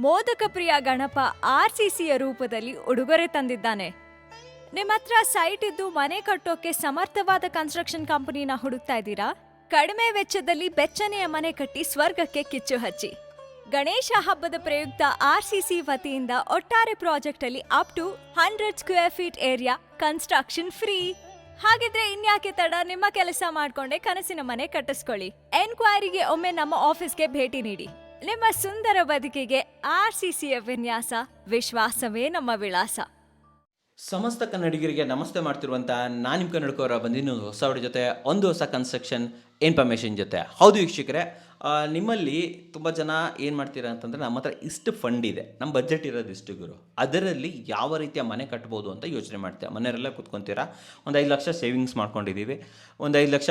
ಮೋದಕ ಪ್ರಿಯ ಗಣಪ RCCಯ ರೂಪದಲ್ಲಿ ಉಡುಗೊರೆ ತಂದಿದ್ದಾನೆ. ನಿಮ್ಮ ಹತ್ರ ಸೈಟ್ ಇದ್ದು ಮನೆ ಕಟ್ಟೋಕೆ ಸಮರ್ಥವಾದ ಕನ್ಸ್ಟ್ರಕ್ಷನ್ ಕಂಪನಿನ ಹುಡುಕ್ತಾ ಇದ್ದೀರಾ? ಕಡಿಮೆ ವೆಚ್ಚದಲ್ಲಿ ಬೆಚ್ಚನೆಯ ಮನೆ ಕಟ್ಟಿ ಸ್ವರ್ಗಕ್ಕೆ ಕಿಚ್ಚು ಹಚ್ಚಿ. ಗಣೇಶ ಹಬ್ಬದ ಪ್ರಯುಕ್ತ RCC ವತಿಯಿಂದ ಒಟ್ಟಾರೆ ಪ್ರಾಜೆಕ್ಟ್ ಅಲ್ಲಿ up to 100 square feet area construction free. ಹಾಗಿದ್ರೆ ಇನ್ಯಾಕೆ ತಡ, ನಿಮ್ಮ ಕೆಲಸ ಮಾಡ್ಕೊಂಡೆ ಕನಸಿನ ಮನೆ ಕಟ್ಟಿಸ್ಕೊಳ್ಳಿ. ಎನ್ಕ್ವೈರಿಗೆ ಒಮ್ಮೆ ನಮ್ಮ ಆಫೀಸ್ಗೆ ಭೇಟಿ ನೀಡಿ. ನಿಮ್ಮ ಸುಂದರ ಬದುಕಿಗೆ RCCಯ ವಿನ್ಯಾಸ, ವಿಶ್ವಾಸವೇ ನಮ್ಮ ವಿಳಾಸ. ಸಮಸ್ತ ಕನ್ನಡಿಗರಿಗೆ ನಮಸ್ತೆ ಮಾಡ್ತಿರುವಂಥ ನಾನು ನಿಮ್ಮ ಕನ್ನಡಕವರ ಬಂದಿದ್ದು ಹೊಸ ಅವ್ರ ಜೊತೆ ಒಂದು ಹೊಸ ಕನ್ಸ್ಟ್ರಕ್ಷನ್ ಇನ್ಫಾರ್ಮೇಷನ್ ಜೊತೆ. ಹೌದು ವೀಕ್ಷಕರೇ, ನಿಮ್ಮಲ್ಲಿ ತುಂಬ ಜನ ಏನು ಮಾಡ್ತೀರಾ ಅಂತಂದರೆ, ನಮ್ಮ ಹತ್ರ ಇಷ್ಟು ಫಂಡ್ ಇದೆ, ನಮ್ಮ ಬಜೆಟ್ ಇರೋದು ಇಷ್ಟು ಗುರು, ಅದರಲ್ಲಿ ಯಾವ ರೀತಿಯ ಮನೆ ಕಟ್ಬೋದು ಅಂತ ಯೋಚನೆ ಮಾಡ್ತೀರಾ. ಮನೆಯವರೆಲ್ಲ ಕೂತ್ಕೊತೀರಾ, ಒಂದು 5 ಲಕ್ಷ ಸೇವಿಂಗ್ಸ್ ಮಾಡ್ಕೊಂಡಿದ್ದೀವಿ, ಒಂದು 5 ಲಕ್ಷ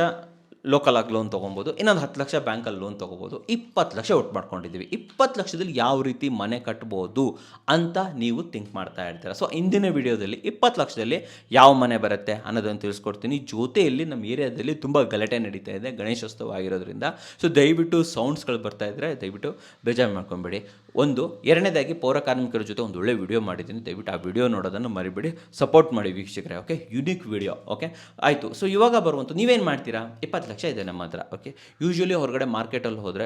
ಲೋಕಲಾಗಿ ಲೋನ್ ತೊಗೊಬೋದು, ಇನ್ನೊಂದು 10 ಲಕ್ಷ ಬ್ಯಾಂಕಲ್ಲಿ ಲೋನ್ ತೊಗೋಬೋದು, 20 ಲಕ್ಷ ಒಟ್ಟು ಮಾಡ್ಕೊಂಡಿದ್ದೀವಿ. 20 ಲಕ್ಷದಲ್ಲಿ ಯಾವ ರೀತಿ ಮನೆ ಕಟ್ಬೋದು ಅಂತ ನೀವು ಥಿಂಕ್ ಮಾಡ್ತಾ ಇರ್ತೀರ. ಸೊ ಇಂದಿನ ವಿಡಿಯೋದಲ್ಲಿ 20 ಲಕ್ಷದಲ್ಲಿ ಯಾವ ಮನೆ ಬರುತ್ತೆ ಅನ್ನೋದನ್ನು ತಿಳಿಸ್ಕೊಡ್ತೀನಿ. ಜೊತೆಯಲ್ಲಿ ನಮ್ಮ ಏರಿಯಾದಲ್ಲಿ ತುಂಬ ಗಲಾಟೆ ನಡೀತಾ ಇದೆ, ಗಣೇಶೋತ್ಸವ ಆಗಿರೋದ್ರಿಂದ. ಸೊ ದಯವಿಟ್ಟು ಸೌಂಡ್ಸ್ಗಳು ಬರ್ತಾ ಇದ್ದರೆ ದಯವಿಟ್ಟು ಬೇಜಾರು ಮಾಡ್ಕೊಬೇಡಿ. ಒಂದು ಎರಡನೇದಾಗಿ ಪೌರ ಕಾರ್ಮಿಕರ ಜೊತೆ ಒಂದು ಒಳ್ಳೆ ವಿಡಿಯೋ ಮಾಡಿದ್ದೀನಿ, ದಯವಿಟ್ಟು ಆ ವಿಡಿಯೋ ನೋಡೋದನ್ನು ಮರಿಬೇಡಿ, ಸಪೋರ್ಟ್ ಮಾಡಿ ವೀಕ್ಷಕರೇ. Okay, unique video. ಓಕೆ ಆಯಿತು. ಸೊ ಇವಾಗ ಬರುವಂಥ ನೀವೇನು ಮಾಡ್ತೀರಾ? 20 ಲಕ್ಷ ಇದೆ ನಮ್ಮ ಹತ್ರ. ಓಕೆ, ಯೂಶ್ವಲಿ ಹೊರಗಡೆ ಮಾರ್ಕೆಟಲ್ಲಿ ಹೋದರೆ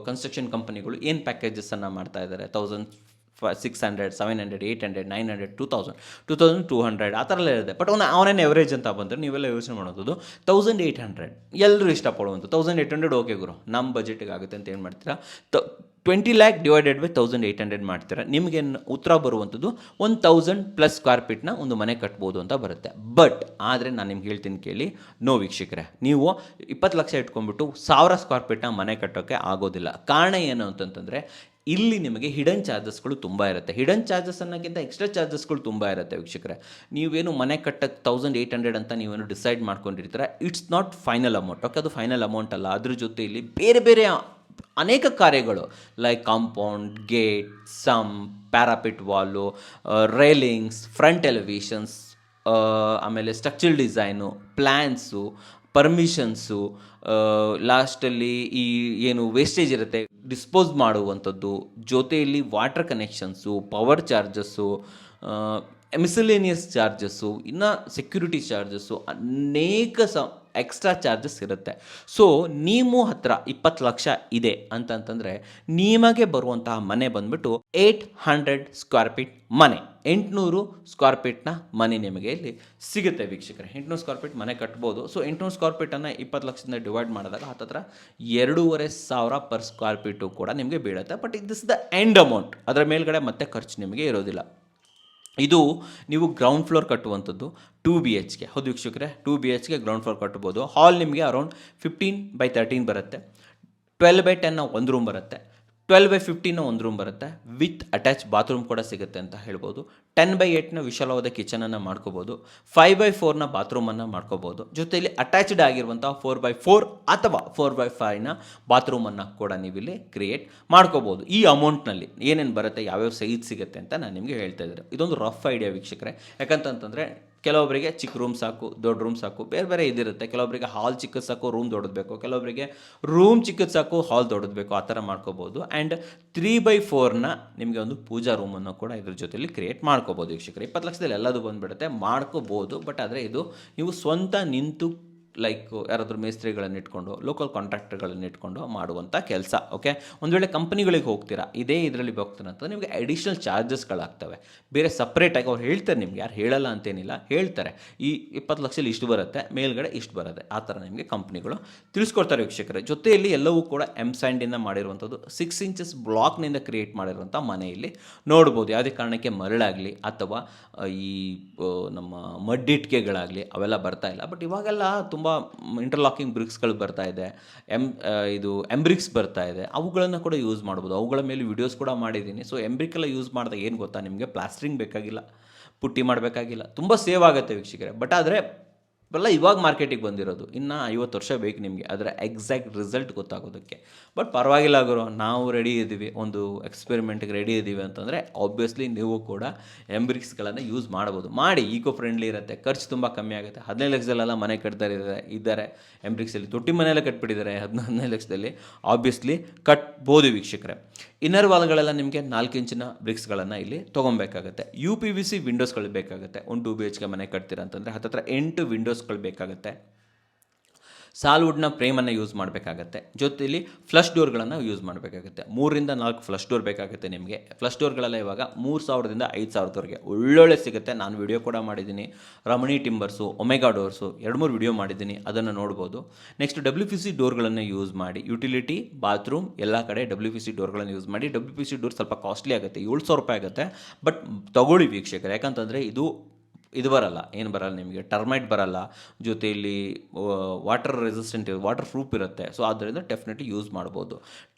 ಕನ್ಸ್ಟ್ರಕ್ಷನ್ ಕಂಪನಿಗಳು ಏನು ಪ್ಯಾಕೇಜಸನ್ನು ಮಾಡ್ತಾ ಇದ್ದಾರೆ, 1600, 700, 800, 900, 2000, 2200 ಆ ಥರ ಎಲ್ಲ ಇರುತ್ತೆ. ಬಟ್ ಅವನೇನು ಎವರೇಜ್ ಅಂತ ಬಂದರೆ ನೀವೆಲ್ಲ ಯೋಚನೆ ಮಾಡೋದು 1800 ಎಲ್ಲರೂ ಇಷ್ಟಪಡುವಂಥ 1800. ಓಕೆ ಗುರು, ನಮ್ಮ ಬಜೆಟಿಗೆ ಆಗುತ್ತೆ ಅಂತ ಏನು ಮಾಡ್ತೀರಾ? 20 ಲ್ಯಾಕ್ ಡಿವೈಡೆಡ್ ಬೈ 1800 ಮಾಡ್ತೀರಾ. ನಿಮಗೆ ಉತ್ತರ ಬರುವಂಥದ್ದು 1000+ ಸ್ಕ್ವೇರ್ ಫೀಟ್ನ ಒಂದು ಮನೆ ಕಟ್ಬೋದು ಅಂತ ಬರುತ್ತೆ. ಬಟ್ ಆದರೆ ನಾನು ನಿಮ್ಗೆ ಹೇಳ್ತೀನಿ ಕೇಳಿ, ನೋ ವೀಕ್ಷಕರೇ, ನೀವು 20 ಲಕ್ಷ ಇಟ್ಕೊಂಡ್ಬಿಟ್ಟು 1000 ಸ್ಕ್ವೇರ್ ಫೀಟ್ನ ಮನೆ ಕಟ್ಟೋಕ್ಕೆ ಆಗೋದಿಲ್ಲ. ಕಾರಣ ಏನು ಅಂತಂತಂದರೆ, ಇಲ್ಲಿ ನಿಮಗೆ ಹಿಡನ್ ಚಾರ್ಜಸ್ಗಳು ತುಂಬ ಇರುತ್ತೆ. ಹಿಡನ್ ಚಾರ್ಜಸ್ ಅನ್ನೋಕ್ಕಿಂತ ಎಕ್ಸ್ಟ್ರಾ ಚಾರ್ಜಸ್ಗಳು ತುಂಬ ಇರುತ್ತೆ ವೀಕ್ಷಕರೇ. ನೀವೇನು ಮನೆ ಕಟ್ಟಕ್ಕೆ 1800 ಅಂತ ನೀವೇನು ಡಿಸೈಡ್ ಮಾಡ್ಕೊಂಡಿರ್ತೀರ, it's not final amount. Okay, ಅದು ಫೈನಲ್ ಅಮೌಂಟ್ ಅಲ್ಲ. ಅದ್ರ ಜೊತೆಯಲ್ಲಿ ಬೇರೆ ಬೇರೆ ಅನೇಕ ಕಾರ್ಯಗಳು like compound, gate, some, parapet wall, railings, front elevations, ಆಮೇಲೆ ಸ್ಟ್ರಕ್ಚರಲ್ ಡಿಸೈನು, ಪ್ಲ್ಯಾನ್ಸು, ಪರ್ಮಿಷನ್ಸು, ಲಾಸ್ಟಲ್ಲಿ ಈ ಏನು ವೇಸ್ಟೇಜ್ ಇರುತ್ತೆ ಡಿಸ್ಪೋಸ್ ಮಾಡುವಂಥದ್ದು, ಜೊತೆಯಲ್ಲಿ water connections, power charges, miscellaneous charges, ಇನ್ನು ಸೆಕ್ಯೂರಿಟಿ ಚಾರ್ಜಸ್ಸು, ಅನೇಕ ಎಕ್ಸ್ಟ್ರಾ ಚಾರ್ಜಸ್ ಇರುತ್ತೆ. ಸೊ ನಿಮ್ಮ ಹತ್ರ 20 ಲಕ್ಷ ಇದೆ ಅಂತಂತಂದರೆ ನಿಮಗೆ ಬರುವಂತಹ ಮನೆ ಬಂದುಬಿಟ್ಟು 800 ಸ್ಕ್ವೇರ್ ಫೀಟ್ ಮನೆ, 800 ಸ್ಕ್ವೇರ್ ಫೀಟ್ನ ಮನೆ ನಿಮಗೆ ಇಲ್ಲಿ ಸಿಗುತ್ತೆ ವೀಕ್ಷಕರೇ. 800 ಸ್ಕ್ವೇರ್ ಫೀಟ್ ಮನೆ ಕಟ್ಬೋದು. ಸೊ 800 ಸ್ಕ್ವೇರ್ ಫೀಟನ್ನು 20 ಲಕ್ಷದಿಂದ ಡಿವೈಡ್ ಮಾಡಿದಾಗ ಹತ್ತಿರ 2500 ಪರ್ ಸ್ಕ್ವೇರ್ ಫೀಟು ಕೂಡ ನಿಮಗೆ ಬೀಳುತ್ತೆ. But this the end amount, ಅದರ ಮೇಲ್ಗಡೆ ಮತ್ತೆ ಖರ್ಚು ನಿಮಗೆ ಇರೋದಿಲ್ಲ. ಇದು ನೀವು ಗ್ರೌಂಡ್ ಫ್ಲೋರ್ ಕಟ್ಟುವಂಥದ್ದು 2 BHK. ಹೌದು ವೀಕ್ಷಕರೇ, 2 BHK ಗ್ರೌಂಡ್ ಫ್ಲೋರ್ ಕಟ್ಬೋದು. ಹಾಲ್ ನಿಮಗೆ ಅರೌಂಡ್ 15/13 ಬರುತ್ತೆ. 12/10 ಒಂದು ರೂಮ್ ಬರುತ್ತೆ. 12/15 ಒಂದು ರೂಮ್ ಬರುತ್ತೆ. ವಿತ್ ಅಟ್ಯಾಚ್ ಬಾತ್ರೂಮ್ ಕೂಡ ಸಿಗುತ್ತೆ ಅಂತ ಹೇಳ್ಬೋದು. 10/8 ವಿಶಾಲವಾದ ಕಿಚನನ್ನು ಮಾಡ್ಕೋಬೋದು. 5/4 ಬಾತ್ರೂಮನ್ನು ಮಾಡ್ಕೋಬೋದು. ಜೊತೆಯಲ್ಲಿ ಅಟ್ಯಾಚ್ಡ್ ಆಗಿರುವಂಥ 4/4 ಅಥವಾ 4/5 ಬಾತ್ರೂಮನ್ನು ಕೂಡ ನೀವಿಲ್ಲಿ ಕ್ರಿಯೇಟ್ ಮಾಡ್ಕೋಬೋದು. ಈ ಅಮೌಂಟ್ನಲ್ಲಿ ಏನೇನು ಬರುತ್ತೆ, ಯಾವ್ಯಾವ ಸೈಜ್ ಸಿಗುತ್ತೆ ಅಂತ ನಾನು ನಿಮಗೆ ಹೇಳ್ತಾ ಇದ್ದಾರೆ. ಇದೊಂದು ರಫ್ ಐಡಿಯಾ ವೀಕ್ಷಕರೇ. ಯಾಕಂತಂತಂದರೆ ಕೆಲವೊಬ್ಬರಿಗೆ ಚಿಕ್ಕ ರೂಮ್ ಸಾಕು, ದೊಡ್ಡ ರೂಮ್ ಸಾಕು, ಬೇರೆ ಬೇರೆ ಇದಿರುತ್ತೆ. ಕೆಲವೊಬ್ಬರಿಗೆ ಹಾಲ್ ಚಿಕ್ಕದು ಸಾಕು, ರೂಮ್ ದೊಡ್ಡದು ಬೇಕು. ಕೆಲವೊಬ್ಬರಿಗೆ ರೂಮ್ ಚಿಕ್ಕದು ಸಾಕು, ಹಾಲ್ ದೊಡ್ಡದು ಬೇಕು. ಆ ಥರ ಮಾಡ್ಕೋಬೋದು. ಆ್ಯಂಡ್ 3/4 ನಿಮಗೆ ಒಂದು ಪೂಜಾ ರೂಮನ್ನು ಕೂಡ ಇದ್ರ ಜೊತೆಲಿ ಕ್ರಿಯೇಟ್ ಮಾಡ್ಕೋಬೋದು ವೀಕ್ಷಕರೇ. 20 ಲಕ್ಷದಲ್ಲಿ ಎಲ್ಲದು ಬಂದುಬಿಡುತ್ತೆ, ಮಾಡ್ಕೋಬೋದು. ಬಟ್ ಆದರೆ ಇದು ನೀವು ಸ್ವಂತ ನಿಂತು ಲೈಕ್ ಯಾರಾದರೂ ಮೇಸ್ತ್ರಿಗಳನ್ನು ಇಟ್ಕೊಂಡು, ಲೋಕಲ್ ಕಾಂಟ್ರಾಕ್ಟರ್ಗಳನ್ನು ಇಟ್ಕೊಂಡು ಮಾಡುವಂಥ ಕೆಲಸ. ಓಕೆ, ಒಂದು ವೇಳೆ ಕಂಪನಿಗಳಿಗೆ ಹೋಗ್ತೀರಾ, ಇದೇ ಇದರಲ್ಲಿ ಹೋಗ್ತೀರಾ ಅಂತ ನಿಮಗೆ ಅಡಿಷ್ನಲ್ ಚಾರ್ಜಸ್ಗಳಾಗ್ತವೆ. ಬೇರೆ ಸಪ್ರೇಟಾಗಿ ಅವ್ರು ಹೇಳ್ತಾರೆ ನಿಮಗೆ, ಯಾರು ಹೇಳಲ್ಲ ಅಂತೇನಿಲ್ಲ, ಹೇಳ್ತಾರೆ ಈ 20 ಲಕ್ಷದಲ್ಲಿ ಇಷ್ಟು ಬರುತ್ತೆ, ಮೇಲ್ಗಡೆ ಇಷ್ಟು ಬರುತ್ತೆ. ಆ ಥರ ನಿಮಗೆ ಕಂಪ್ನಿಗಳು ತಿಳಿಸ್ಕೊಡ್ತಾರೆ ವೀಕ್ಷಕರೇ. ಜೊತೆಯಲ್ಲಿ ಎಲ್ಲವೂ ಕೂಡ ಸ್ಯಾಂಡಿಂದ ಮಾಡಿರುವಂಥದ್ದು, 6 ಇಂಚಸ್ ಬ್ಲಾಕ್ನಿಂದ ಕ್ರಿಯೇಟ್ ಮಾಡಿರುವಂಥ ಮನೆಯಲ್ಲಿ ನೋಡ್ಬೋದು. ಯಾವುದೇ ಕಾರಣಕ್ಕೆ ಮರಳಾಗಲಿ ಅಥವಾ ಈ ನಮ್ಮ ಮಡ್ಡಿಟ್ಕೆಗಳಾಗಲಿ ಅವೆಲ್ಲ ಬರ್ತಾ ಇಲ್ಲ. ಬಟ್ ಇವಾಗೆಲ್ಲ ತುಂಬ ಇಂಟರ್ಲಾಕಿಂಗ್ ಬ್ರಿಕ್ಸ್ಗಳು ಬರ್ತಾ ಇದೆ, ಇದು ಎಂಬ್ರಿಕ್ಸ್ ಬರ್ತಾ ಇದೆ. ಅವುಗಳನ್ನು ಕೂಡ ಯೂಸ್ ಮಾಡ್ಬೋದು. ಅವುಗಳ ಮೇಲೆ ವಿಡಿಯೋಸ್ ಕೂಡ ಮಾಡಿದ್ದೀನಿ. ಸೊ ಎಂಬ್ರಿಕೆಲ್ಲ ಯೂಸ್ ಮಾಡಿದಾಗ ಏನು ಗೊತ್ತಾ, ನಿಮಗೆ ಪ್ಲಾಸ್ಟ್ರಿಂಗ್ ಬೇಕಾಗಿಲ್ಲ, ಪುಟ್ಟಿ ಮಾಡಬೇಕಾಗಿಲ್ಲ, ತುಂಬ ಸೇವ್ ಆಗುತ್ತೆ ವೀಕ್ಷಕರೇ. ಬಟ್ ಆದರೆ ಇವೆಲ್ಲ ಇವಾಗ ಮಾರ್ಕೆಟಿಗೆ ಬಂದಿರೋದು, ಇನ್ನು 50 ವರ್ಷ ಬೇಕು ನಿಮಗೆ ಅದರ ಎಕ್ಸಾಕ್ಟ್ ರಿಸಲ್ಟ್ ಗೊತ್ತಾಗೋದಕ್ಕೆ. ಬಟ್ ಪರವಾಗಿಲ್ಲ ಗುರು, ನಾವು ರೆಡಿ ಇದ್ದೀವಿ, ಒಂದು ಎಕ್ಸ್ಪೆರಿಮೆಂಟ್ಗೆ ರೆಡಿ ಇದ್ದೀವಿ ಅಂತಂದರೆ ಆಬ್ವಿಯಸ್ಲಿ ನೀವು ಕೂಡ ಎಂಬ್ರಿಕ್ಸ್ಗಳನ್ನು ಯೂಸ್ ಮಾಡ್ಬೋದು. ಮಾಡಿ, ಈಕೋ ಫ್ರೆಂಡ್ಲಿ ಇರುತ್ತೆ, ಖರ್ಚು ತುಂಬ ಕಮ್ಮಿ ಆಗುತ್ತೆ. 15 ಲಕ್ಷದಲ್ಲೆಲ್ಲ ಮನೆ ಇದ್ದಾರೆ ಎಂಬ್ರಿಕ್ಸಲ್ಲಿ. ತೊಟ್ಟಿ ಮನೆಯೆಲ್ಲ ಕಟ್ಬಿಟ್ಟಿದ್ದಾರೆ 15 ಲಕ್ಷದಲ್ಲಿ. ಆಬ್ವಿಯಸ್ಲಿ ಕಟ್ಬೋದು ವೀಕ್ಷಕರೇ. ಇನ್ನರ್ ವಾಲ್ಗಳೆಲ್ಲ ನಿಮಗೆ 4 ಇಂಚಿನ ಬ್ರಿಕ್ಸ್ಗಳನ್ನು ಇಲ್ಲಿ ತೊಗೊಬೇಕಾಗುತ್ತೆ. UPVC ವಿಂಡೋಸ್ಗಳು ಬೇಕಾಗುತ್ತೆ. 1 2 BHK ಮನೆ ಕಟ್ತೀರಾ ಅಂತಂದರೆ ಹತ್ತತ್ರ 8 ವಿಂಡೋಸ್ಗಳು ಬೇಕಾಗುತ್ತೆ. ಸಾಲ್ವುಡ್ನ ಫ್ರೇಮನ್ನು ಯೂಸ್ ಮಾಡಬೇಕಾಗತ್ತೆ. ಜೊತೆಯಲ್ಲಿ ಫ್ಲಶ್ ಡೋರ್ಗಳನ್ನು ಯೂಸ್ ಮಾಡಬೇಕಾಗುತ್ತೆ. 3ರಿಂದ 4 ಫ್ಲಶ್ ಡೋರ್ ಬೇಕಾಗುತ್ತೆ ನಿಮಗೆ. ಫ್ಲಶ್ ಡೋರ್ಗಳೆಲ್ಲ ಇವಾಗ 3000ದಿಂದ 5000ವರೆಗೆ ಒಳ್ಳೊಳ್ಳೆ ಸಿಗುತ್ತೆ. ನಾನು ವಿಡಿಯೋ ಕೂಡ ಮಾಡಿದ್ದೀನಿ. ರಮಣಿ ಟಿಂಬರ್ಸು, ಒಮೆಗಾ ಡೋರ್ಸು 2-3 ವಿಡಿಯೋ ಮಾಡಿದ್ದೀನಿ, ಅದನ್ನು ನೋಡ್ಬೋದು. ನೆಕ್ಸ್ಟ್ WPC ಡೋರ್ಗಳನ್ನು ಯೂಸ್ ಮಾಡಿ, ಯುಟಿಲಿಟಿ, ಬಾತ್ರೂಮ್ ಎಲ್ಲ ಕಡೆ WPC ಡೋರ್ಗಳನ್ನು ಯೂಸ್ ಮಾಡಿ. WPC ಡೋರ್ ಸ್ವಲ್ಪ ಕಾಸ್ಟ್ಲಿ ಆಗುತ್ತೆ, 700 ರೂಪಾಯಿ ಆಗುತ್ತೆ. ಬಟ್ ತಗೊಳ್ಳಿ ವೀಕ್ಷಕರು, ಯಾಕಂತಂದರೆ ಇದು ಬರಲ್ಲ, ಏನು ಬರಲ್ಲ ನಿಮಗೆ, ಟರ್ಮೈಟ್ ಬರಲ್ಲ, ಜೊತೆಯಲ್ಲಿ ವಾಟರ್ ರೆಸಿಸ್ಟೆಂಟ್, ವಾಟರ್ ಪ್ರೂಫ್ ಇರುತ್ತೆ. ಸೊ ಆದ್ದರಿಂದ ಡೆಫಿನೆಟ್ಲಿ ಯೂಸ್ ಮಾಡ್ಬೋದು.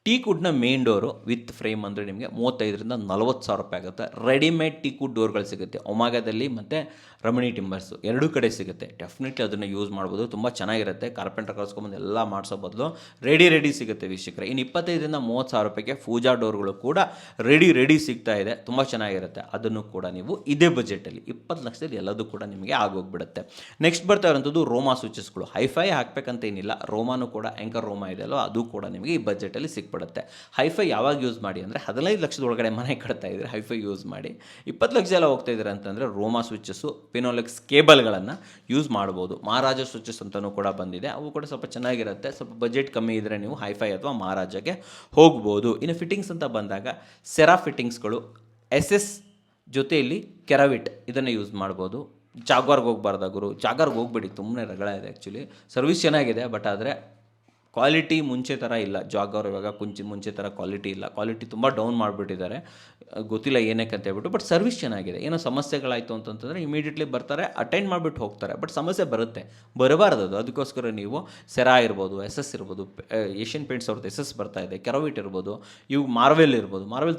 ಟೀಕುಡ್ನ ಮೇನ್ ಡೋರು ವಿತ್ ಫ್ರೇಮ್ ಅಂದರೆ ನಿಮಗೆ 35ರಿಂದ 40 ಸಾವಿರ ರೂಪಾಯಿ ಆಗುತ್ತೆ. ರೆಡಿಮೇಡ್ ಟೀಕುಡ್ ಡೋರ್ಗಳು ಸಿಗುತ್ತೆ ಒಮಾಗಾದಲ್ಲಿ ಮತ್ತು ರಮಣಿ ಟಿಂಬರ್ಸು ಎರಡೂ ಕಡೆ ಸಿಗುತ್ತೆ. ಡೆಫಿನೆಟ್ಲಿ ಅದನ್ನು ಯೂಸ್ ಮಾಡ್ಬೋದು, ತುಂಬ ಚೆನ್ನಾಗಿರುತ್ತೆ. ಕಾರ್ಪೆಂಟರ್ ಕಳ್ಸ್ಕೊಂಬಂದು ಎಲ್ಲ ಮಾಡಿಸೋ ಬದಲು ರೆಡಿ ಸಿಗುತ್ತೆ ವೀಕ್ಷಕರೇ. ಇನ್ನು 25ರಿಂದ 30 ಸಾವಿರ ರೂಪಾಯಿಗೆ ಪೂಜಾ ಡೋರ್ಗಳು ಕೂಡ ರೆಡಿ ಸಿಗ್ತಾ ಇದೆ, ತುಂಬ ಚೆನ್ನಾಗಿರುತ್ತೆ. ಅದನ್ನು ಕೂಡ ನೀವು ಇದೇ ಬಜೆಟಲ್ಲಿ 20 ಲಕ್ಷದಲ್ಲಿ ಎಲ್ಲದೂ ಕೂಡ ನಿಮಗೆ ಆಗೋಗ್ಬಿಡುತ್ತೆ. ನೆಕ್ಸ್ಟ್ ಬರ್ತಾ ಇರೋಂಥದ್ದು ರೋಮಾ ಸ್ವಿಚಸ್ಗಳು. ಹೈಫೈ ಹಾಕಬೇಕಂತ ಏನಿಲ್ಲ, ರೋಮಾನು ಕೂಡ ಆ್ಯಂಕರ್ ರೋಮಾ ಇದೆ ಅಲ್ವ, ಅದು ಕೂಡ ನಿಮಗೆ ಈ ಬಜೆಟಲ್ಲಿ ಸಿಕ್ಬಿಡುತ್ತೆ. ಹೈಫೈ ಯಾವಾಗ ಯೂಸ್ ಮಾಡಿ ಅಂದರೆ 15 ಲಕ್ಷದ ಒಳಗಡೆ ಮನೆ ಕಟ್ತಾ ಇದ್ರೆ ಹೈಫೈ ಯೂಸ್ ಮಾಡಿ. 20 ಲಕ್ಷ ಎಲ್ಲ ಹೋಗ್ತಾ ಇದ್ದಾರೆ ಅಂತಂದರೆ ರೋಮಾ ಸ್ವಿಚಸ್ಸು, ಪಿನೋಲೆಕ್ಸ್ ಕೇಬಲ್ಗಳನ್ನು ಯೂಸ್ ಮಾಡ್ಬೋದು. ಮಹಾರಾಜ ಸ್ವಿಚಸ್ ಅಂತಲೂ ಕೂಡ ಬಂದಿದೆ, ಅವು ಕೂಡ ಸ್ವಲ್ಪ ಚೆನ್ನಾಗಿರುತ್ತೆ. ಸ್ವಲ್ಪ ಬಜೆಟ್ ಕಮ್ಮಿ ಇದ್ದರೆ ನೀವು ಹೈಫೈ ಅಥವಾ ಮಹಾರಾಜಗೆ ಹೋಗ್ಬೋದು. ಇನ್ನು ಫಿಟ್ಟಿಂಗ್ಸ್ ಅಂತ ಬಂದಾಗ ಸೆರಾ ಫಿಟ್ಟಿಂಗ್ಸ್ಗಳು, SS ಜೊತೆಯಲ್ಲಿ ಕೆರಾವಿಟ್ ಇದನ್ನು ಯೂಸ್ ಮಾಡ್ಬೋದು. ಜಾಗ್ವಾರ್ಗೆ ಹೋಗ್ಬಾರ್ದು ಗುರು, ಜಾಗ್ವಾರ್ಗೆ ಹೋಗ್ಬೇಡಿ, ತುಂಬನೇ ರಗಳ ಇದೆ. ಆ್ಯಕ್ಚುಲಿ ಸರ್ವಿಸ್ ಚೆನ್ನಾಗಿದೆ, ಬಟ್ ಆದರೆ ಕ್ವಾಲಿಟಿ ಮುಂಚೆ ಥರ ಇಲ್ಲ. ಜಾಗ್ವಾರ್ ಇವಾಗ ಮುಂಚೆ ಥರ ಕ್ವಾಲಿಟಿ ಇಲ್ಲ, ಕ್ವಾಲಿಟಿ ತುಂಬ ಡೌನ್ ಮಾಡಿಬಿಟ್ಟಿದ್ದಾರೆ. ಗೊತ್ತಿಲ್ಲ ಏನಕ್ಕೆ ಅಂತ ಹೇಳ್ಬಿಟ್ಟು. ಬಟ್ ಸರ್ವಿಸ್ ಚೆನ್ನಾಗಿದೆ. ಏನೋ ಸಮಸ್ಯೆಗಳಾಯಿತು ಅಂತಂತಂದರೆ ಇಮಿಡಿಯೇಟ್ಲಿ ಬರ್ತಾರೆ, ಅಟೆಂಡ್ ಮಾಡಿಬಿಟ್ಟು ಹೋಗ್ತಾರೆ. ಬಟ್ ಸಮಸ್ಯೆ ಬರಬಾರ್ದು ಅದು. ಅದಕ್ಕೋಸ್ಕರ ನೀವು ಸೆರಾ ಇರ್ಬೋದು, SS ಇರ್ಬೋದು, ಏಷ್ಯನ್ ಪೇಂಟ್ಸ್ ಅವ್ರದ್ದು SS ಬರ್ತಾ ಇದೆ, ಕೆರೋವಿಟ್ ಇರ್ಬೋದು, ಇವು ಮಾರ್ವೆಲ್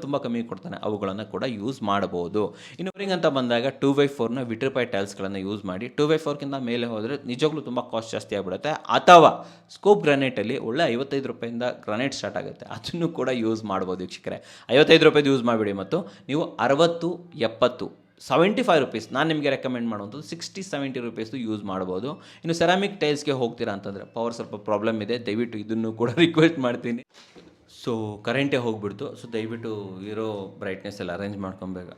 ತುಂಬ ಕಮ್ಮಿ ಕೊಡ್ತಾನೆ, ಅವುಗಳನ್ನು ಕೂಡ ಯೂಸ್ ಮಾಡ್ಬೋದು. ಇನ್ನು ಫ್ಲೋರಿಂಗ್ ಅಂತ ಬಂದಾಗ 2x4ನ ವಿಟ್ರಿಫೈ ಟೈಲ್ಸ್ಗಳನ್ನು ಯೂಸ್ ಮಾಡಿ. 2x4ಗಿಂತ ಮೇಲೆ ಹೋದರೆ ನಿಜವಾಗ್ಲೂ ತುಂಬ ಕಾಸ್ಟ್ ಜಾಸ್ತಿ ಆಗಿಬಿಡುತ್ತೆ. ಅಥವಾ ಸ್ಕೋಪ್ ಗ್ರಾನೈಟಲ್ಲಿ ಒಳ್ಳೆ 55 ರೂಪಾಯಿಂದ ಗ್ರಾನೈಟ್ ಸ್ಟಾರ್ಟ್ ಆಗುತ್ತೆ, ಅದನ್ನು ಕೂಡ ಯೂಸ್ ಮಾಡ್ಬೋದು ವೀಕ್ಷಕರೇ. 55 ರೂಪಾಯಿದು ಯೂಸ್ ಮಾಡಿಬಿಡಿ. ಮತ್ತು ನೀವು 60, 70, 75 ರೂಪೀಸ್ ನಾನು ನಿಮಗೆ ರೆಕಮೆಂಡ್ ಮಾಡುವಂಥದ್ದು 60-70 ರೂಪೀಸ್ದು ಯೂಸ್ ಮಾಡ್ಬೋದು. ಇನ್ನು ಸೆರಾಮಿಕ್ ಟೈಲ್ಸ್ಗೆ ಹೋಗ್ತೀರಾ ಅಂತಂದರೆ ಪವರ್ ಸ್ವಲ್ಪ ಪ್ರಾಬ್ಲಮ್ ಇದೆ, ದಯವಿಟ್ಟು ಇದನ್ನು ಕೂಡ ರಿಕ್ವೆಸ್ಟ್ ಮಾಡ್ತೀನಿ. ಸೊ ಕರೆಂಟೇ ಹೋಗ್ಬಿಡ್ತು. ಸೊ ದಯವಿಟ್ಟು ಇರೋ ಬ್ರೈಟ್ನೆಸ್ ಎಲ್ಲ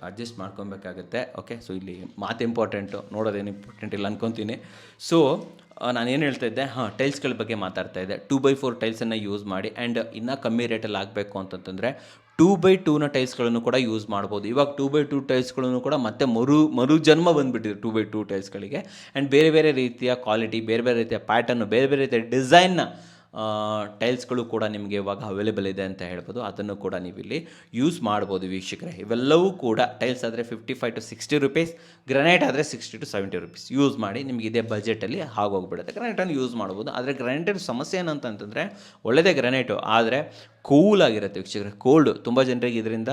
ಅಡ್ಜಸ್ಟ್ ಮಾಡ್ಕೊಬೇಕಾಗತ್ತೆ. ಓಕೆ, ಸೊ ಇಲ್ಲಿ ಮಾತು ಇಂಪಾರ್ಟೆಂಟು, ನೋಡೋದೇನು ಇಂಪಾರ್ಟೆಂಟ್ ಇಲ್ಲ ಅನ್ಕೊತೀನಿ. ಸೊ ನಾನೇನು ಹೇಳ್ತಾ ಇದ್ದೆ, ಟೈಲ್ಸ್ಗಳ ಬಗ್ಗೆ ಮಾತಾಡ್ತಾ ಇದ್ದೆ. 2x4 ಟೈಲ್ಸನ್ನು ಯೂಸ್ ಮಾಡಿ. ಆ್ಯಂಡ್ ಇನ್ನೂ ಕಮ್ಮಿ ರೇಟಲ್ಲಿ ಆಗಬೇಕು ಅಂತಂತಂದರೆ 2x2ನ ಟೈಲ್ಸ್ಗಳನ್ನು ಕೂಡ ಯೂಸ್ ಮಾಡ್ಬೋದು. ಇವಾಗ 2x2 ಟೈಲ್ಸ್ಗಳನ್ನು ಕೂಡ ಮತ್ತೆ ಮರು ಜನ್ಮ ಬಂದುಬಿಟ್ಟಿದೆ 2x2 ಟೈಲ್ಸ್ಗಳಿಗೆ. ಆ್ಯಂಡ್ ಬೇರೆ ರೀತಿಯ ಕ್ವಾಲಿಟಿ, ಬೇರೆ ರೀತಿಯ ಪ್ಯಾಟರ್ನು, ಬೇರೆ ರೀತಿಯ ಡಿಸೈನ್ನ ಟೈಲ್ಸ್ಗಳು ಕೂಡ ನಿಮಗೆ ಇವಾಗ ಅವೈಲೇಬಲ್ ಇದೆ ಅಂತ ಹೇಳ್ಬೋದು. ಅದನ್ನು ಕೂಡ ನೀವು ಇಲ್ಲಿ ಯೂಸ್ ಮಾಡ್ಬೋದು ವೀಕ್ಷಕರೇ. ಇವೆಲ್ಲವೂ ಕೂಡ ಟೈಲ್ಸ್ ಆದರೆ 55 to 60 ರೂಪೀಸ್, ಗ್ರಾನೈಟ್ ಆದರೆ 60 to 70 ರೂಪೀಸ್ ಯೂಸ್ ಮಾಡಿ. ನಿಮಗೆ ಇದೇ ಬಜೆಟಲ್ಲಿ ಆಗೋಗ್ಬಿಡುತ್ತೆ. ಗ್ರಾನೈಟನ್ನು ಯೂಸ್ ಮಾಡ್ಬೋದು. ಆದರೆ ಗ್ರಾನೈಟಲ್ಲಿ ಸಮಸ್ಯೆ ಏನಂತಂತಂದರೆ ಒಳ್ಳೆಯದೇ ಗ್ರಾನೈಟು, ಆದರೆ ಕೂಲಾಗಿರುತ್ತೆ ವೀಕ್ಷಕರೇ. ಕೋಲ್ಡ್ ತುಂಬ ಜನರಿಗೆ ಇದರಿಂದ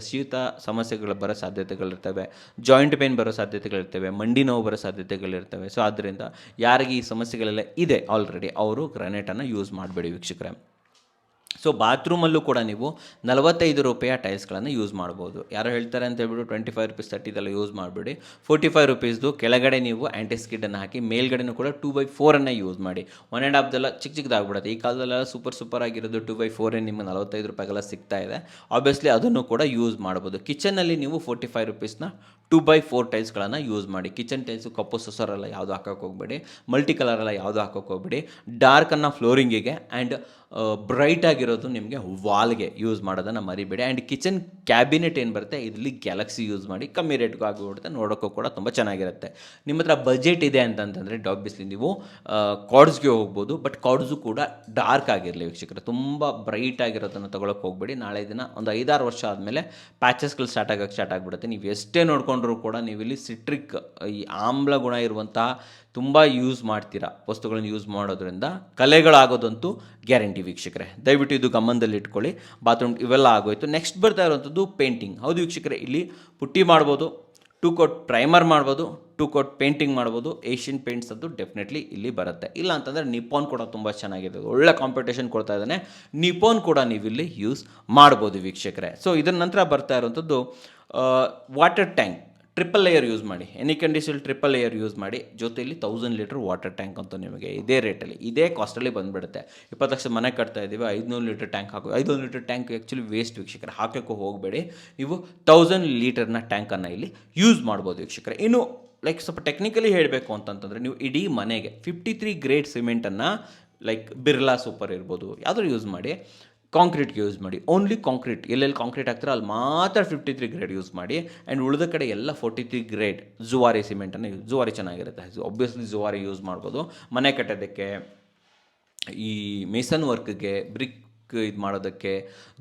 ಶೀತ ಸಮಸ್ಯೆಗಳು ಬರೋ ಸಾಧ್ಯತೆಗಳಿರ್ತವೆ, ಜಾಯಿಂಟ್ ಪೇನ್ ಬರೋ ಸಾಧ್ಯತೆಗಳಿರ್ತವೆ, ಮಂಡಿ ನೋವು ಬರೋ ಸಾಧ್ಯತೆಗಳಿರ್ತವೆ. ಸೊ ಆದ್ದರಿಂದ ಯಾರಿಗೆ ಈ ಸಮಸ್ಯೆಗಳೆಲ್ಲ ಇದೆ ಆಲ್ರೆಡಿ ಅವರು ಗ್ರಾನೈಟನ್ನು ಯೂಸ್ ಮಾಡಬೇಡಿ ವೀಕ್ಷಕರೇ. ಸೊ ಬಾತ್ರೂಮಲ್ಲೂ ಕೂಡ ನೀವು 45 ರೂಪಾಯಿಯ ಟೈಲ್ಸ್ಗಳನ್ನು ಯೂಸ್ ಮಾಡ್ಬೋದು. ಯಾರೋ ಹೇಳ್ತಾರೆ ಅಂತ ಹೇಳ್ಬಿಟ್ಟು 25 ರೂಪೀಸ್ 30 ಇದೆಲ್ಲ ಯೂಸ್ ಮಾಡಿಬಿಡಿ. 45 ರೂಪೀಸ್ದು ಕೆಳಗಡೆ ನೀವು ಆ್ಯಂಟಿ ಸ್ಕಿಡನ್ನು ಹಾಕಿ, ಮೇಲ್ಗಡೆನೂ ಕೂಡ 2x4 ಯೂಸ್ ಮಾಡಿ. 1.5 ಚಿಕ್ಕದಾಗ್ಬಿಡುತ್ತೆ. ಈ ಕಾಲದಲ್ಲೆಲ್ಲ ಸೂಪರ್ ಆಗಿರೋದು 2x4 ನಿಮಗೆ 45 ರೂಪಾಯಿಗೆಲ್ಲ ಸಿಗ್ತಾ ಇದೆ. ಆಬ್ವಿಯಸ್ಲಿ ಅದನ್ನು ಕೂಡ ಯೂಸ್ ಮಾಡ್ಬೋದು. ಕಿಚನಲ್ಲಿ ನೀವು 45 ರೂಪೀಸ್ನ 2x4 ಟೈಲ್ಸ್ಗಳನ್ನು ಯೂಸ್ ಮಾಡಿ. ಕಿಚನ್ ಟೈಲ್ಸು ಕಪ್ಪು ಸೊಸರೆಲ್ಲ ಯಾವುದು ಹಾಕೋಕೆ ಹೋಗ್ಬೇಡಿ, ಮಲ್ಟಿ ಕಲರೆಲ್ಲ ಯಾವುದು ಹಾಕೋಕೆ ಹೋಗ್ಬೇಡಿ. ಡಾರ್ಕನ್ನು ಫ್ಲೋರಿಂಗಿಗೆ ಆ್ಯಂಡ್ ಬ್ರೈಟ್ ಆಗಿರೋದು ನಿಮಗೆ ವಾಲ್ಗೆ ಯೂಸ್ ಮಾಡೋದನ್ನು ಮರಿಬೇಡಿ. ಆ್ಯಂಡ್ ಕಿಚನ್ ಕ್ಯಾಬಿನೆಟ್ ಏನು ಬರುತ್ತೆ ಇದರಲ್ಲಿ ಗ್ಯಾಲಕ್ಸಿ ಯೂಸ್ ಮಾಡಿ, ಕಮ್ಮಿ ರೇಟ್ಗೂ ಆಗಿಬಿಡುತ್ತೆ, ನೋಡೋಕ್ಕೂ ಕೂಡ ತುಂಬ ಚೆನ್ನಾಗಿರುತ್ತೆ. ನಿಮ್ಮ ಹತ್ರ ಬಜೆಟ್ ಇದೆ ಅಂತಂತಂದರೆ ಆಬ್ವಿಯಸ್ಲಿ ನೀವು ಕಾರ್ಡ್ಸ್ಗೆ ಹೋಗ್ಬೋದು. ಬಟ್ ಕಾರ್ಡ್ಸು ಕೂಡ ಡಾರ್ಕ್ ಆಗಿರಲಿ ವೀಕ್ಷಕರು, ತುಂಬ ಬ್ರೈಟ್ ಆಗಿರೋದನ್ನು ತೊಗೊಳಕ್ಕೆ ಹೋಗ್ಬೇಡಿ. ನಾಳೆ ದಿನ ಒಂದು 5-6 ವರ್ಷ ಆದಮೇಲೆ ಪ್ಯಾಚಸ್ಗಳು ಸ್ಟಾರ್ಟ್ ಆಗಿಬಿಡುತ್ತೆ. ನೀವು ಎಷ್ಟೇ ನೋಡಿಕೊಂಡ್ರೂ ಕೂಡ ನೀವು ಇಲ್ಲಿ ಸಿಟ್ರಿಕ್, ಈ ಆಮ್ಲ ಗುಣ ಇರುವಂತಹ ತುಂಬ ಯೂಸ್ ಮಾಡ್ತೀರಾ ವಸ್ತುಗಳನ್ನು ಯೂಸ್ ಮಾಡೋದ್ರಿಂದ ಕಲೆಗಳಾಗೋದಂತೂ ಗ್ಯಾರಂಟಿ ವೀಕ್ಷಕರೇ. ದಯವಿಟ್ಟು ಇದು ಗಮನದಲ್ಲಿ ಇಟ್ಕೊಳ್ಳಿ. ಬಾತ್ರೂಮ್ ಇವೆಲ್ಲ ಆಗೋಯ್ತು. ನೆಕ್ಸ್ಟ್ ಬರ್ತಾ ಇರುವಂಥದ್ದು ಪೇಂಟಿಂಗ್. ಹೌದು ವೀಕ್ಷಕರೇ, ಇಲ್ಲಿ ಪುಟ್ಟಿ ಮಾಡ್ಬೋದು, 2 ಕೋಟ್ ಪ್ರೈಮರ್ ಮಾಡ್ಬೋದು, 2 ಕೋಟ್ ಪೇಂಟಿಂಗ್ ಮಾಡ್ಬೋದು. ಏಷ್ಯನ್ ಪೇಂಟ್ಸ್ ಅದು ಡೆಫಿನೆಟ್ಲಿ ಇಲ್ಲಿ ಬರುತ್ತೆ. ಇಲ್ಲ ಅಂತಂದರೆ ನಿಪ್ಪೋನ್ ಕೂಡ ತುಂಬ ಚೆನ್ನಾಗಿದೆ, ಒಳ್ಳೆ ಕಾಂಪಿಟೇಷನ್ ಕೊಡ್ತಾ ಇದ್ದಾನೆ. ನಿಪ್ಪೋನ್ ಕೂಡ ನೀವು ಇಲ್ಲಿ ಯೂಸ್ ಮಾಡ್ಬೋದು ವೀಕ್ಷಕರೇ. ಸೊ ಇದರ ನಂತರ ಬರ್ತಾ ಇರುವಂಥದ್ದು water tank. Triple layer use ಮಾಡಿ, any condition triple layer use ಮಾಡಿ, ಜೊತೆಯಲ್ಲಿ 1000 ಲೀಟರ್ ವಾಟರ್ ಟ್ಯಾಂಕ್ ಅಂತೂ ನಿಮಗೆ ಇದೇ ರೇಟಲ್ಲಿ ಇದೇ ಕಾಸ್ಟಲ್ಲಿ ಬಂದುಬಿಡುತ್ತೆ. 20 ಲಕ್ಷ ಮನೆ ಕಟ್ತಾ ಇದ್ದೀವಿ, 500 ಲೀಟರ್ ಟ್ಯಾಂಕ್ ಹಾಕೋ, 500 ಲೀಟರ್ ಟ್ಯಾಂಕ್ ಆ್ಯಕ್ಚುಲಿ ವೇಸ್ಟ್ ವೀಕ್ಷಕರೇ, ಹಾಕೋಕ್ಕೂ ಹೋಗಬೇಡಿ. ನೀವು 1000 ಲೀಟರ್ನ ಟ್ಯಾಂಕನ್ನು ಇಲ್ಲಿ ಯೂಸ್ ಮಾಡ್ಬೋದು ವೀಕ್ಷಕರೇ. ಇನ್ನು ಲೈಕ್ ಸ್ವಲ್ಪ ಟೆಕ್ನಿಕಲಿ ಹೇಳಬೇಕು ಅಂತಂತಂದರೆ, ನೀವು ಇಡೀ ಮನೆಗೆ 53 ಗ್ರೇಡ್ ಸಿಮೆಂಟನ್ನು ಲೈಕ್ ಬಿರ್ಲಾ ಸೂಪರ್ ಇರ್ಬೋದು ಯಾವ್ದಾದ್ರು ಯೂಸ್ ಮಾಡಿ, ಕಾಂಕ್ರೀಟ್ಗೆ ಯೂಸ್ ಮಾಡಿ. ಓನ್ಲಿ ಕಾಂಕ್ರೀಟ್, ಎಲ್ಲೆಲ್ಲಿ ಕಾಂಕ್ರೀಟ್ ಹಾಕ್ತಾರೆ ಅಲ್ಲಿ ಮಾತ್ರ 53 ಗ್ರೇಡ್ ಯೂಸ್ ಮಾಡಿ. ಆ್ಯಂಡ್ ಉಳಿದ ಕಡೆ ಎಲ್ಲ 43 ಗ್ರೇಡ್ ಜುವಾರಿ ಸಿಮೆಂಟನ್ನು ಜುವಾರಿ ಚೆನ್ನಾಗಿರುತ್ತೆ, ಒಬ್ವಿಯಸ್ಲಿ ಜುವಾರಿ ಯೂಸ್ ಮಾಡ್ಬೋದು. ಮನೆ ಕಟ್ಟೋದಕ್ಕೆ, ಈ ಮೇಸನ್ ವರ್ಕ್ಗೆ, ಬ್ರಿಕ್ ಇದು ಮಾಡೋದಕ್ಕೆ,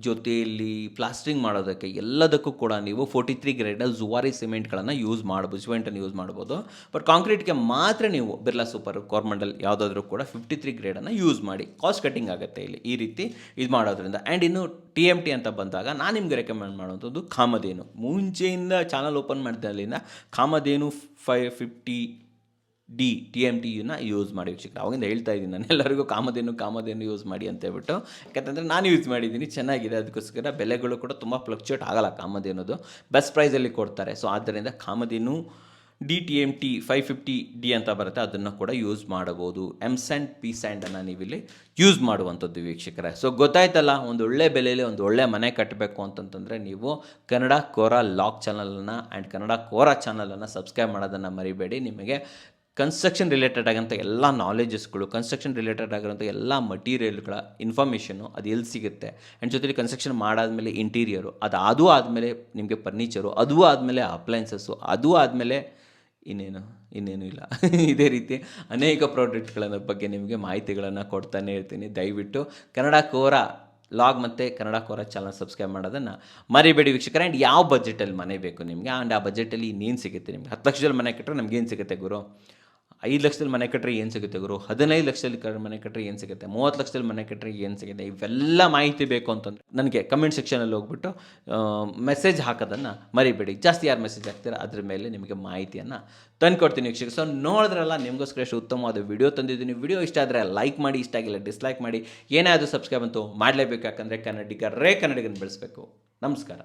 ಜೊತೆಯಲ್ಲಿ ಪ್ಲಾಸ್ಟ್ರಿಂಗ್ ಮಾಡೋದಕ್ಕೆ ಎಲ್ಲದಕ್ಕೂ ಕೂಡ ನೀವು 43 ಗ್ರೇಡ್ನ ಜುವಾರಿ ಸಿಮೆಂಟ್ಗಳನ್ನು ಯೂಸ್ ಮಾಡ್ಬೋದು, ಸಿಮೆಂಟನ್ನು ಯೂಸ್ ಮಾಡ್ಬೋದು. ಬಟ್ ಕಾಂಕ್ರೀಟ್ಗೆ ಮಾತ್ರ ನೀವು ಬಿರ್ಲಾ ಸೂಪರ್, ಕಾರ್ಮಂಡಲ್ ಯಾವುದಾದ್ರೂ ಕೂಡ 53 ಗ್ರೇಡನ್ನು ಯೂಸ್ ಮಾಡಿ. ಕಾಸ್ಟ್ ಕಟ್ಟಿಂಗ್ ಆಗುತ್ತೆ ಇಲ್ಲಿ ಈ ರೀತಿ ಇದು ಮಾಡೋದ್ರಿಂದ. ಆ್ಯಂಡ್ ಇನ್ನು TMT ಅಂತ ಬಂದಾಗ ನಾನು ನಿಮಗೆ ರೆಕಮೆಂಡ್ ಮಾಡುವಂಥದ್ದು ಕಾಮಧೇನು. ಮುಂಚೆಯಿಂದ ಚಾನಲ್ ಓಪನ್ ಮಾಡಿದಾಗಲಿಂದ ಕಾಮಧೇನು 550D TMTನ ಯೂಸ್ ಮಾಡಿ ವೀಕ್ಷಕರು. ಅವಾಗಿಂದ ಹೇಳ್ತಾ ಇದ್ದೀನಿ ನಾನು ಎಲ್ಲರಿಗೂ ಕಾಮಧೇನು ಯೂಸ್ ಮಾಡಿ ಅಂತ ಹೇಳ್ಬಿಟ್ಟು. ಯಾಕಂತಂದರೆ ನಾನು ಯೂಸ್ ಮಾಡಿದ್ದೀನಿ, ಚೆನ್ನಾಗಿದೆ. ಅದಕ್ಕೋಸ್ಕರ ಬೆಲೆಗಳು ಕೂಡ ತುಂಬ ಫ್ಲಕ್ಚುಯೇಟ್ ಆಗಲ್ಲ. ಕಾಮಧೇನುದು ಬೆಸ್ಟ್ ಪ್ರೈಸಲ್ಲಿ ಕೊಡ್ತಾರೆ. ಸೊ ಆದ್ದರಿಂದ ಕಾಮಧೇನು TMT 550D ಅಂತ ಬರುತ್ತೆ, ಅದನ್ನು ಕೂಡ ಯೂಸ್ ಮಾಡಬಹುದು. ಸ್ಯಾಂಡ್ ಪಿ ಸ್ಯಾಂಡನ್ನು ನೀವಿಲ್ಲಿ ಯೂಸ್ ಮಾಡುವಂಥದ್ದು ವೀಕ್ಷಕರೇ. ಸೊ ಗೊತ್ತಾಯ್ತಲ್ಲ, ಒಂದು ಒಳ್ಳೆ ಬೆಲೆಯಲ್ಲಿ ಒಂದು ಒಳ್ಳೆ ಮನೆ ಕಟ್ಟಬೇಕು ಅಂತಂತಂದರೆ ನೀವು ಕನ್ನಡ ಕೋರಾ ಲಾಕ್ ಚಾನಲನ್ನು ಆ್ಯಂಡ್ ಕನ್ನಡ ಕೋರಾ ಚಾನಲನ್ನು ಸಬ್ಸ್ಕ್ರೈಬ್ ಮಾಡೋದನ್ನು ಮರಿಬೇಡಿ. ನಿಮಗೆ ಕನ್ಸ್ಟ್ರಕ್ಷನ್ ರಿಲೇಟೆಡ್ ಆಗಂಥ ಎಲ್ಲ ನಾಲೆಜಸ್ಗಳು, ಕನ್ಸ್ಟ್ರಕ್ಷನ್ ರಿಲೇಟೆಡ್ ಆಗಿರೋಂಥ ಎಲ್ಲ ಮಟೀರಿಯಲ್ಗಳ ಇನ್ಫಾರ್ಮೇಷನು ಅದು ಎಲ್ಲಿ ಸಿಗುತ್ತೆ. ಆ್ಯಂಡ್ ಜೊತೆಲಿ ಕನ್ಸ್ಟ್ರಕ್ಷನ್ ಮಾಡಾದಮೇಲೆ ಇಂಟೀರಿಯರು, ಅದು ಆದಮೇಲೆ ನಿಮಗೆ ಫರ್ನಿಚರು, ಅದು ಆದಮೇಲೆ ಅಪ್ಲೈನ್ಸಸ್ಸು, ಅದು ಆದಮೇಲೆ ಇನ್ನೇನು ಇಲ್ಲ. ಇದೇ ರೀತಿ ಅನೇಕ ಪ್ರಾಡಕ್ಟ್ಗಳ ಬಗ್ಗೆ ನಿಮಗೆ ಮಾಹಿತಿಗಳನ್ನು ಕೊಡ್ತಾನೆ ಇರ್ತೀನಿ. ದಯವಿಟ್ಟು ಕನ್ನಡ ಕೋರಾ ಲಾಗ್ ಮತ್ತು ಕನ್ನಡ ಕೋರಾ ಚಾನಲ್ ಸಬ್ಸ್ಕ್ರೈಬ್ ಮಾಡೋದನ್ನು ಮರಿಬೇಡಿ ವೀಕ್ಷಕರೇ. ಆ್ಯಂಡ್ ಯಾವ ಬಜೆಟಲ್ಲಿ ಮನೆ ಬೇಕು ನಿಮಗೆ, ಆ್ಯಂಡ್ ಆ ಬಜೆಟಲ್ಲಿ ಇನ್ನೇನು ಸಿಗುತ್ತೆ ನಿಮಗೆ. 10 ಲಕ್ಷದಲ್ಲಿ ಮನೆ ಕಟ್ಟರೆ ನಮಗೇನು ಸಿಗುತ್ತೆ ಗುರು? 5 ಲಕ್ಷದಲ್ಲಿ ಮನೆ ಕಟ್ಟರೆ ಏನು ಸಿಗುತ್ತೆ ಗುರು? 15 ಲಕ್ಷದಲ್ಲಿ ಮನೆ ಕಟ್ಟರೆ ಏನು ಸಿಗುತ್ತೆ? 30 ಲಕ್ಷದಲ್ಲಿ ಮನೆ ಕಟ್ಟರೆ ಏನು ಸಿಗುತ್ತೆ? ಇವೆಲ್ಲ ಮಾಹಿತಿ ಬೇಕು ಅಂತಂದರೆ ನನಗೆ ಕಮೆಂಟ್ ಸೆಕ್ಷನಲ್ಲಿ ಹೋಗ್ಬಿಟ್ಟು ಮೆಸೇಜ್ ಹಾಕೋದನ್ನು ಮರಿಬೇಡಿ. ಜಾಸ್ತಿ ಯಾರು ಮೆಸೇಜ್ ಹಾಕ್ತೀರಾ ಅದ್ರ ಮೇಲೆ ನಿಮಗೆ ಮಾಹಿತಿಯನ್ನು ತಂದುಕೊಡ್ತೀನಿ ವೀಕ್ಷಕ. ಸೊ ನೋಡಿದ್ರಲ್ಲ, ನಿಮಗೋಸ್ಕರ ಎಷ್ಟು ಉತ್ತಮವಾದ ವಿಡಿಯೋ ತಂದಿದ್ದೀನಿ. ವಿಡಿಯೋ ಇಷ್ಟ ಆದರೆ ಲೈಕ್ ಮಾಡಿ, ಇಷ್ಟ ಆಗಿಲ್ಲ ಡಿಸ್ಲೈಕ್ ಮಾಡಿ. ಏನೇ ಆದರೂ ಸಬ್ಸ್ಕ್ರೈಬ್ ಅಂತೂ ಮಾಡಲೇಬೇಕು, ಯಾಕಂದರೆ ಕನ್ನಡಿಗರೇ ಕನ್ನಡಿಗರನ್ನು ಬೆಳೆಸಬೇಕು. ನಮಸ್ಕಾರ.